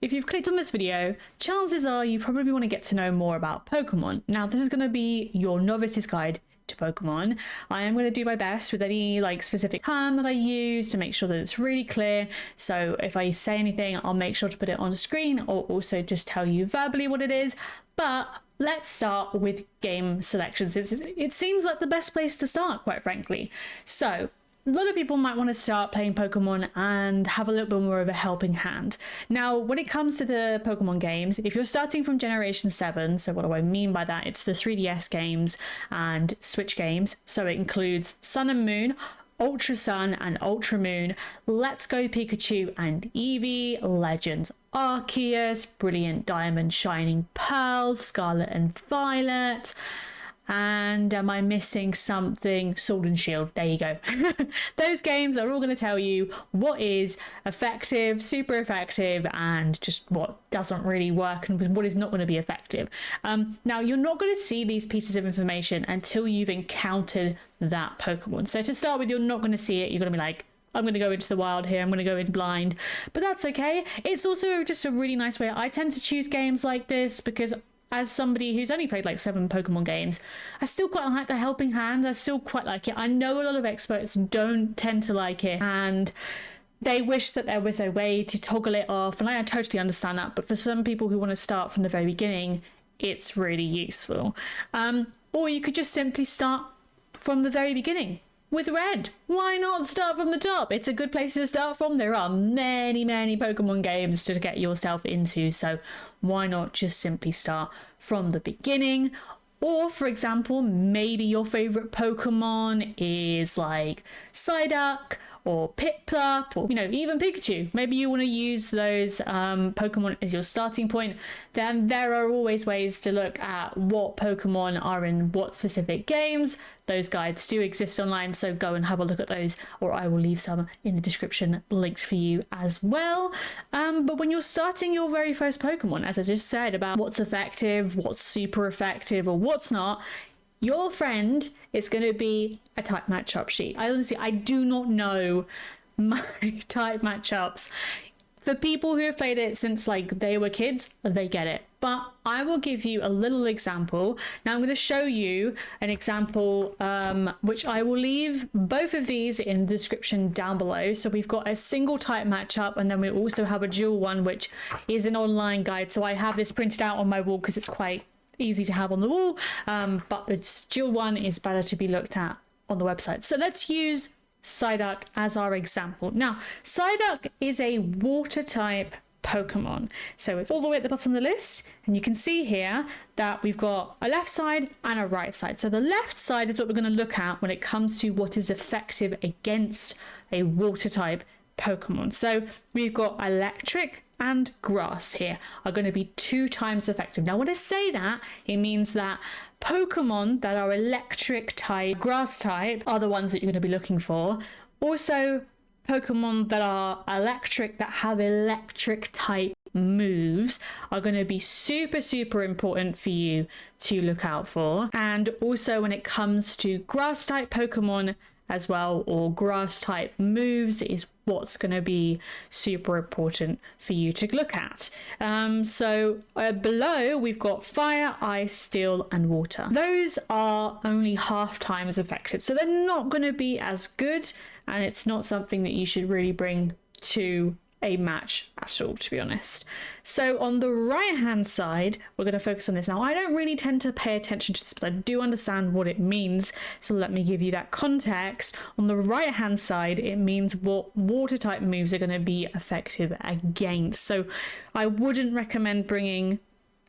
If you've clicked on this video, chances are you probably want to get to know more about Pokemon. Now, this is going to be your novice's guide to Pokemon. I am going to do my best with any specific term that I use to make sure that it's really clear. So if I say anything, I'll make sure to put it on screen or also just tell you verbally what it is. But let's start with game selections. It seems like the best place to start, quite frankly. So a lot of people might want to start playing Pokemon and have a little bit more of a helping hand. Now, when it comes to the Pokemon games, if you're starting from Generation 7, so what do I mean by that? It's the 3DS games and Switch games. So it includes Sun and Moon, Ultra Sun and Ultra Moon, Let's Go Pikachu and Eevee, Legends Arceus, Brilliant Diamond, Shining Pearl, Scarlet and Violet. And am I missing something? Sword and Shield. There you go. Those games are all going to tell you what is effective, super effective, and just what doesn't really work and what is not going to be effective. Now, you're not going to see these pieces of information until you've encountered that Pokemon. So to start with, you're not going to see it. You're going to be like, I'm going to go into the wild here. I'm going to go in blind. But that's okay. It's also just a really nice way. I tend to choose games like this because as somebody who's only played like 7 Pokemon games, I still quite like the helping hand. I still quite like it. I know a lot of experts don't tend to like it and they wish that there was a way to toggle it off. And I totally understand that. But for some people who want to start from the very beginning, it's really useful. Or you could just simply start from the very beginning with red. Why not start from the top? It's a good place to start from. There are many Pokemon games to get yourself into, so why not just simply start from the beginning? Or, for example, maybe your favorite Pokemon is like Psyduck or Piplup or, even Pikachu. Maybe you want to use those Pokemon as your starting point. Then there are always ways to look at what Pokemon are in what specific games. Those guides do exist online, so go and have a look at those, or I will leave some in the description links for you as well. But when you're starting your very first Pokemon, as I just said about what's effective, what's super effective, or what's not, your friend is going to be a type matchup sheet. I do not know my type matchups. For people who have played it since they were kids, they get it. But I will give you a little example. Now I'm going to show you an example, which I will leave both of these in the description down below. So we've got a single type matchup, and then we also have a dual one, which is an online guide. So I have this printed out on my wall because it's quite easy to have on the wall. But the dual one is better to be looked at on the website. So let's use Psyduck as our example. Now, Psyduck is a water type Pokemon. So it's all the way at the bottom of the list, and you can see here that we've got a left side and a right side. So the left side is what we're going to look at when it comes to what is effective against a water type Pokemon. So we've got electric and grass here are going to be 2 times effective. Now, when I say that, it means that Pokemon that are electric type, grass type, are the ones that you're going to be looking for. Also, Pokemon that are electric, that have electric type moves, are going to be super important for you to look out for. And also when it comes to grass type Pokemon as well, or grass type moves, is what's going to be super important for you to look at. So below we've got fire, ice, steel and water. Those are only half times effective, so they're not going to be as good, and it's not something that you should really bring to a match at all, to be honest. So on the right hand side, we're going to focus on this. Now, I don't really tend to pay attention to this, but I do understand what it means, so let me give you that context. On the right hand side, it means what water type moves are going to be effective against. So I wouldn't recommend bringing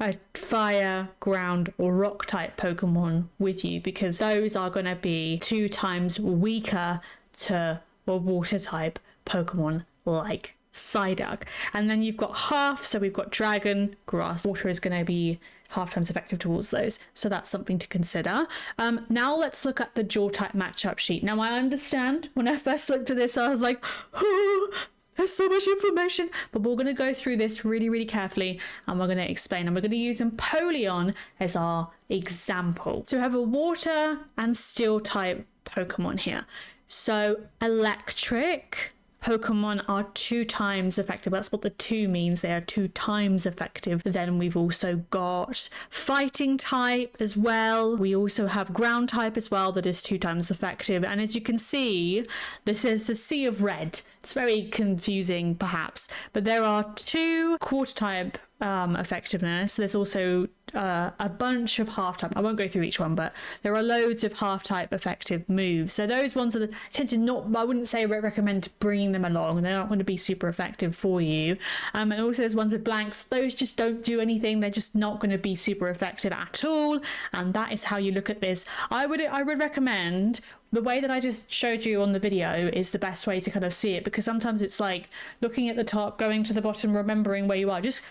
a fire, ground or rock type Pokemon with you, because those are going to be 2 times weaker to a water type Pokemon like Psyduck. And then you've got half, so we've got dragon, grass, water is going to be half times effective towards those, so that's something to consider. Now let's look at the dual type matchup sheet. Now, I understand when I first looked at this, I was like, oh, there's so much information, but we're going to go through this really carefully, and we're going to explain, and we're going to use Empoleon as our example. So we have a water and steel type Pokemon here. So electric Pokemon are 2 times effective. That's what the 2 means. They are 2 times effective. Then we've also got fighting type as well. We also have ground type as well that is 2 times effective. And as you can see, this is a sea of red. It's very confusing perhaps, but there are 2 quarter type effectiveness. There's also a bunch of half type. I won't go through each one, but there are loads of half type effective moves. So those ones are tend to not, I wouldn't say recommend bringing them along. They're not going to be super effective for you. And also there's ones with blanks. Those just don't do anything. They're just not going to be super effective at all. And that is how you look at this. I would recommend the way that I just showed you on the video is the best way to kind of see it, because sometimes it's like looking at the top, going to the bottom, remembering where you are. Just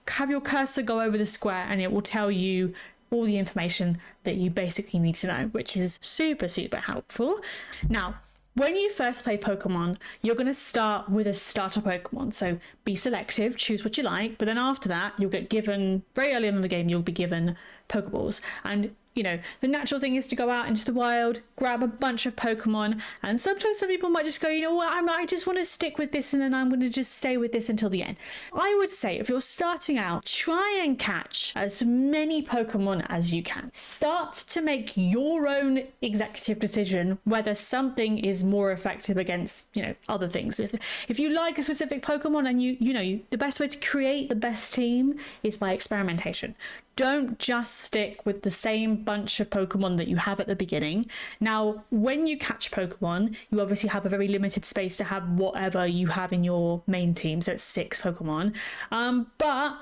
have your cursor go over the square and it will tell you all the information that you basically need to know, which is super, super helpful. Now, when you first play Pokemon, you're going to start with a starter Pokemon. So be selective, choose what you like, but then after that, you'll get given, very early on in the game, you'll be given Pokeballs. And you know, the natural thing is to go out into the wild, grab a bunch of Pokemon, and sometimes some people might just go, you know what, I just want to stick with this and then I'm going to just stay with this until the end. I would say if you're starting out, try and catch as many Pokemon as you can. Start to make your own executive decision whether something is more effective against, you know, other things. If you like a specific Pokemon and you know, the best way to create the best team is by experimentation. Don't just stick with the same bunch of Pokemon that you have at the beginning. Now, when you catch Pokemon, you obviously have a very limited space to have whatever you have in your main team. So it's 6 Pokemon. But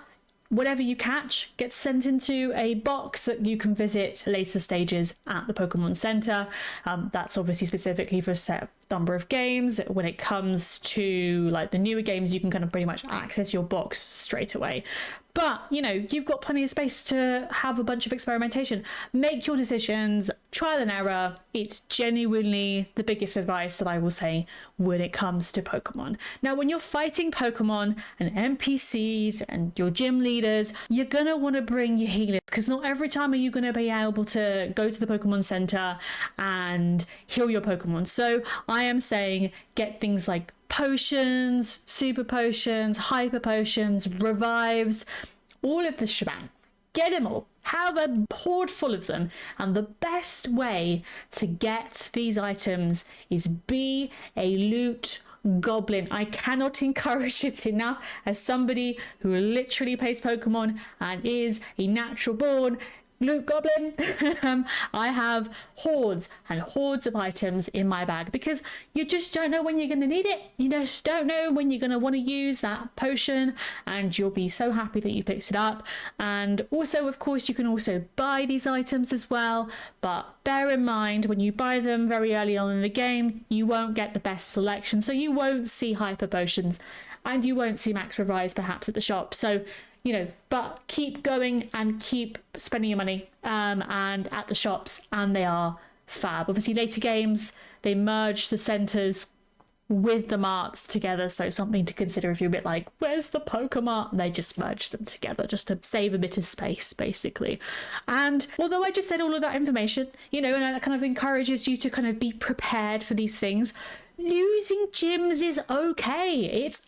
whatever you catch gets sent into a box that you can visit later stages at the Pokemon Center. That's obviously specifically for a set number of games. When it comes to like the newer games, you can kind of pretty much access your box straight away. But, you know, you've got plenty of space to have a bunch of experimentation. Make your decisions, trial and error. It's genuinely the biggest advice that I will say when it comes to Pokemon. Now, when you're fighting Pokemon and NPCs and your gym leaders, you're going to want to bring your healers, because not every time are you going to be able to go to the Pokemon Center and heal your Pokemon. So I am saying get things like potions, super potions, hyper potions, revives, all of the shebang. Get them all. Have a hoard full of them. And the best way to get these items is be a loot goblin. I cannot encourage it enough as somebody who literally plays Pokemon and is a natural born loot goblin. I have hordes and hordes of items in my bag because you just don't know when you're going to need it. You just don't know when you're going to want to use that potion, and you'll be so happy that you picked it up. And also, of course, you can also buy these items as well, but bear in mind when you buy them very early on in the game, you won't get the best selection, so you won't see hyper potions and you won't see max revives perhaps at the shop. So you know, but keep going and keep spending your money and at the shops, and they are fab. Obviously later games, they merge the centers with the marts together, so something to consider if you're a bit like, where's the Pokemon? And they just merge them together just to save a bit of space basically. And although I just said all of that information, you know, and that kind of encourages you to kind of be prepared for these things, losing gyms is okay. It's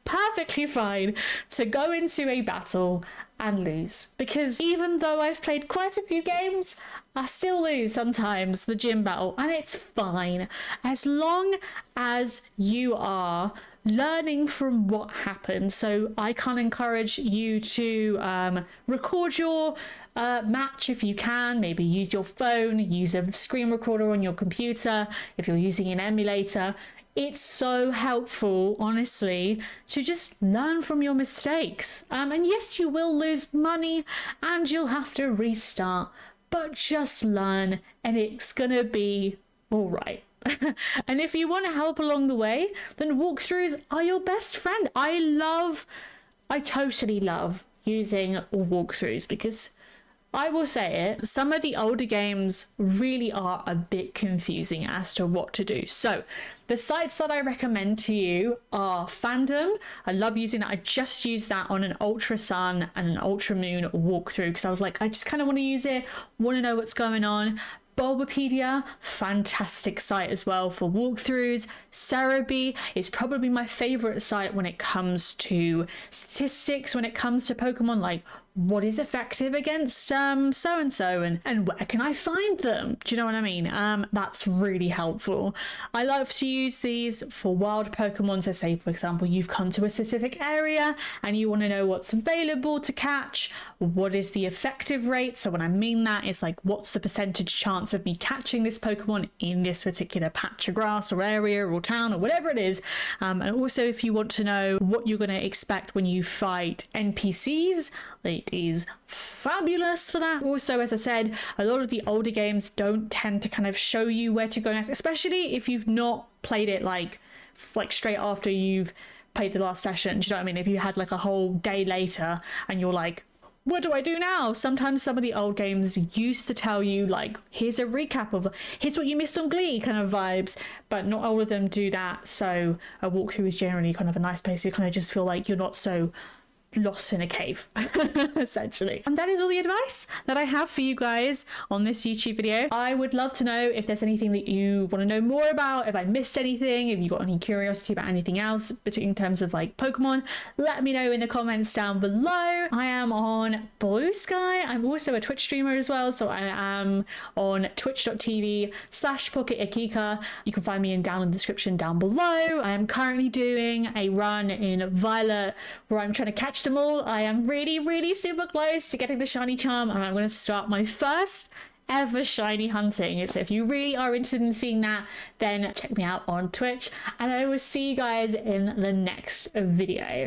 perfectly fine to go into a battle and lose, because even though I've played quite a few games, I still lose sometimes the gym battle, and it's fine as long as you are learning from what happened. So I can't encourage you to record your match if you can. Maybe use your phone, use a screen recorder on your computer if you're using an emulator. It's so helpful, honestly, to just learn from your mistakes. And yes, you will lose money and you'll have to restart, but just learn and it's gonna be all right. And if you want to help along the way, then walkthroughs are your best friend. I totally love using walkthroughs, because I will say it, some of the older games really are a bit confusing as to what to do. So the sites that I recommend to you are Fandom. I love using that. I just used that on an Ultra Sun and an Ultra Moon walkthrough because I was like, I just kind of want to use it, want to know what's going on. Bulbapedia, fantastic site as well for walkthroughs. Cerebi is probably my favorite site when it comes to statistics, when it comes to Pokemon, like what is effective against so-and-so and where can I find them? Do you know what I mean? That's really helpful. I love to use these for wild Pokemon. So say, for example, you've come to a specific area and you want to know what's available to catch. What is the effective rate? So when I mean that, it's like, what's the percentage chance of me catching this Pokemon in this particular patch of grass or area or town or whatever it is. And also if you want to know what you're going to expect when you fight NPCs, it is fabulous for that. Also, as I said, a lot of the older games don't tend to kind of show you where to go next, especially if you've not played it like straight after you've played the last session. Do you know what I mean? If you had like a whole day later and you're like, what do I do now? Sometimes some of the old games used to tell you like, here's a recap of, here's what you missed on Glee kind of vibes, but not all of them do that. So a walkthrough is generally kind of a nice place to kind of just feel like you're not so lost in a cave, essentially. And that is all the advice that I have for you guys on this YouTube video. I would love to know if there's anything that you want to know more about, if I missed anything, if you got any curiosity about anything else in terms of like Pokemon, let me know in the comments down below. I am on Blue Sky. I'm also a Twitch streamer as well, so I am on twitch.tv/PocketAkika. You can find me down in the description down below. I am currently doing a run in Violet where I'm trying to catch them all. I am really super close to getting the shiny charm, and I'm going to start my first ever shiny hunting. So if you really are interested in seeing that, then check me out on Twitch, and I will see you guys in the next video.